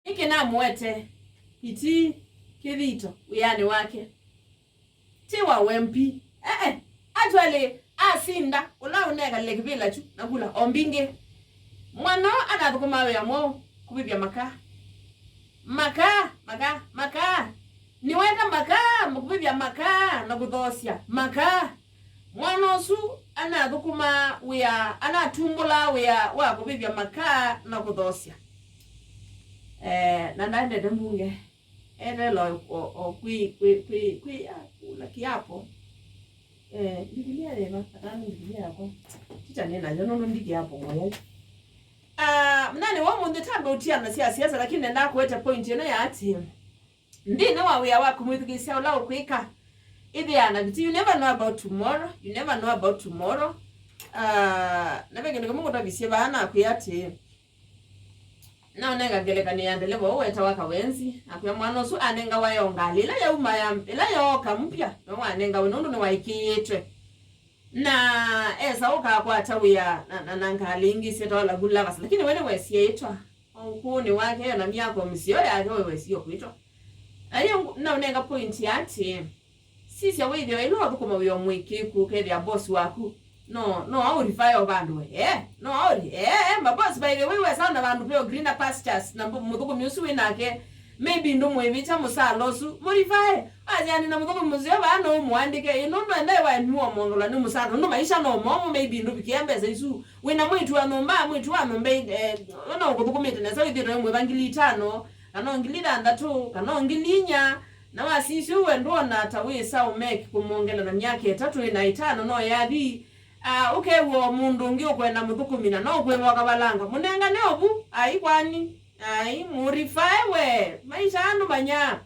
Iki na mwete iti kivito uyani wake tiwa wempi actually asinda ula uneka lekibila chu nakula ombinge mwana anathukuma yamo kubibya maka niweka maka mukubibya maka na kuthosya maka mwana osu anathukuma uya anatumbula uya wa kubibya maka na kuthosya na ndande demunge lo kui la kiapo Biblia leva katani Biblia yako kicha nena jono ndiki hapo moyo mnani wa mundu tambe utia na siasa lakini nenda kuweta point yeno ya ati ndi na wa waku muthukisya ula ukwika Athiani biti you never know about tomorrow na begene kumungu tabisie bana akuyati na onenga gelekani yandele bo weta waka wenzi akuya mwana osu anenga wayongali ila ya umaya ila yoka mpya no anenga wenundu ni waikiyetwe na esa ukakwata uya na nkalingi setola gulava lakini wene wesiyetwa onkuni wake na miyako msio yake wewe sio kuitwa ayo na onenga point yati sisi awidyo ilo wakuma uyo mwikiku kethya boss waku no aurify obandu no auri maboss by the way we sound abantu pe greener pastures na muthukumi usu winake maybe ndo mwevita musalosu morify Athiani na muthukumi muzio bana umwandike inondo ndai wa nuo mongola ni musalo ndo maisha no momo maybe ndo bikiambeza isu wina mwitu anomba no kuthukumi tena so idiro mwevangili 5 kana ngili 6 kana ngili 4 na wasisi uwe ndona tawisa umeke kumongela na myake 3 na 5 no yadi ukewo mundu ngi ukwenda muthukumina no kwema wakabalanga munenga neobu kwani murifaiwe maisha andu banya